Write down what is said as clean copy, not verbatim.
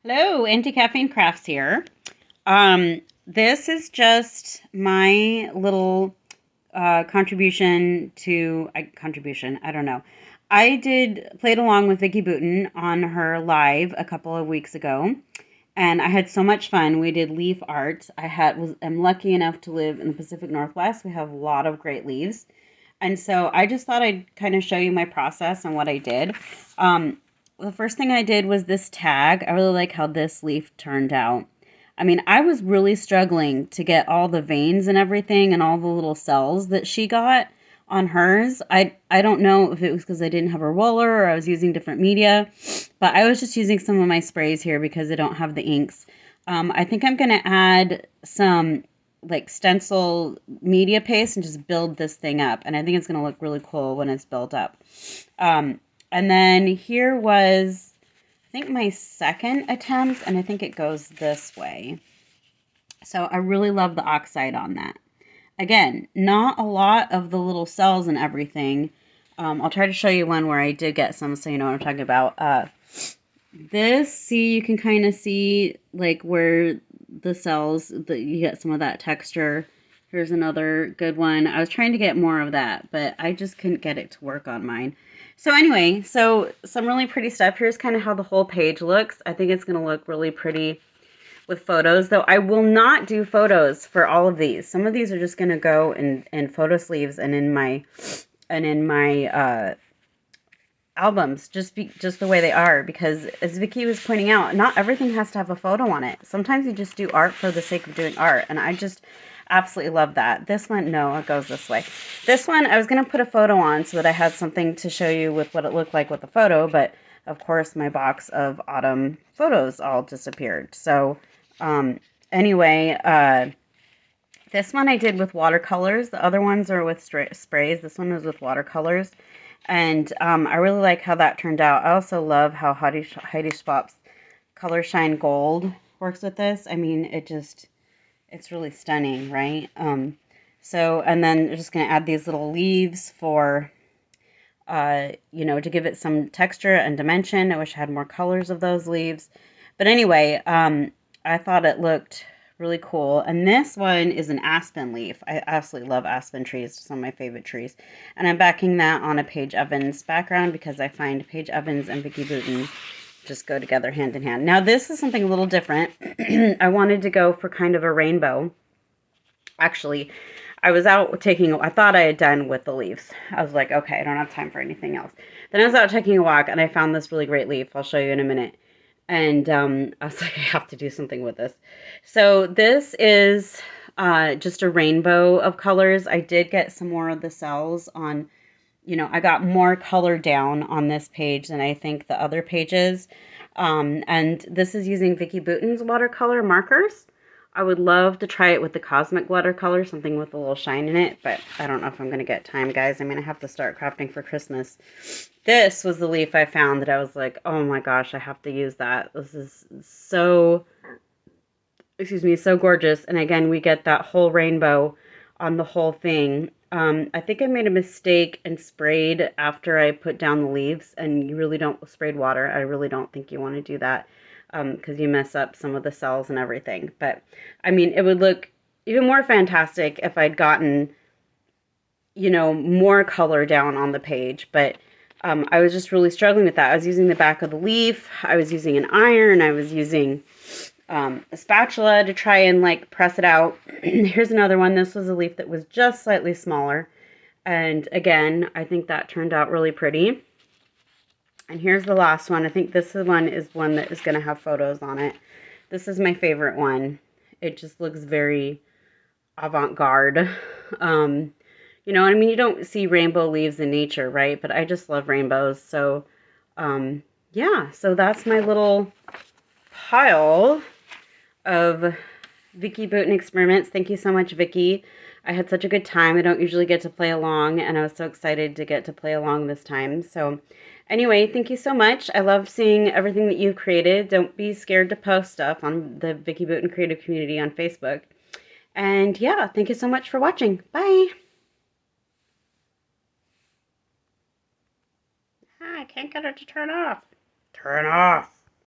Hello, Anti-Caffeine Crafts here. This is just my little contribution. I don't know. Played along with Vicki Boutin on her live a couple of weeks ago, and I had so much fun. We did leaf art. I'm lucky enough to live in the Pacific Northwest. We have a lot of great leaves, and so I just thought I'd kind of show you my process and what I did. The first thing I did was this tag. I really like how this leaf turned out. I mean, I was really struggling to get all the veins and everything and all the little cells that she got on hers. I don't know if it was because I didn't have a roller or I was using different media, but I was just using some of my sprays here because I don't have the inks. I think I'm going to add some like stencil media paste and just build this thing up. And I think it's going to look really cool when it's built up. And then here was, I think, my second attempt, and I think it goes this way. So I really love the oxide on that. Again, not a lot of the little cells and everything. I'll try to show you one where I did get some so you know what I'm talking about. You can kind of see like where the cells, you get some of that texture. Here's another good one. I was trying to get more of that, but I just couldn't get it to work on mine. So anyway, some really pretty stuff. Here's kind of how the whole page looks. I think it's going to look really pretty with photos, though I will not do photos for all of these. Some of these are just going to go in photo sleeves and in my albums, just the way they are, because as Vicki was pointing out, not everything has to have a photo on it. Sometimes you just do art for the sake of doing art, and I just absolutely love that. This one, no, it goes this way. This one, I was going to put a photo on so that I had something to show you with what it looked like with the photo, but of course my box of autumn photos all disappeared. So anyway, this one I did with watercolors. The other ones are with sprays. This one was with watercolors. And I really like how that turned out. I also love how Heidi Schwab's Color Shine Gold works with this. I mean, it's really stunning, right? And then I'm just going to add these little leaves for, to give it some texture and dimension. I wish I had more colors of those leaves. But anyway, I thought it looked really cool. And this one is an aspen leaf. I absolutely love aspen trees. It's one of my favorite trees. And I'm backing that on a Paige Evans background because I find Paige Evans and Vicki Boutin just go together hand in hand. Now this is something a little different. I wanted to go for kind of a rainbow. Actually, I thought I had done with the leaves. I was like, okay, I don't have time for anything else. Then I was out taking a walk and I found this really great leaf. I'll show you in a minute. And I was like, I have to do something with this. So this is just a rainbow of colors. I did get some more of the cells on, I got more color down on this page than I think the other pages. And this is using Vicki Boutin's watercolor markers. I would love to try it with the Cosmic watercolor, something with a little shine in it, but I don't know if I'm going to get time, guys. I mean, I have to start crafting for Christmas. This was the leaf I found that I was like, oh my gosh, I have to use that. This is so gorgeous. And again, we get that whole rainbow on the whole thing. I think I made a mistake and sprayed after I put down the leaves, and you really don't sprayed water. I really don't think you want to do that because you mess up some of the cells and everything. But I mean, it would look even more fantastic if I'd gotten, more color down on the page. But I was just really struggling with that. I was using the back of the leaf. I was using an iron. I was using a spatula to try and like press it out. Here's another one. This was a leaf that was just slightly smaller. And again, I think that turned out really pretty. And here's the last one. I think this one is one that is going to have photos on it. This is my favorite one. It just looks very avant-garde. You don't see rainbow leaves in nature, right? But I just love rainbows. So, yeah. So that's my little pile of Vicki Boutin experiments. Thank you so much, Vicki. I had such a good time. I don't usually get to play along, and I was so excited to get to play along this time. So anyway, thank you so much. I love seeing everything that you've created. Don't be scared to post stuff on the Vicki Boutin Creative Community on Facebook. And yeah, thank you so much for watching. Bye. I can't get it to turn off. Turn off.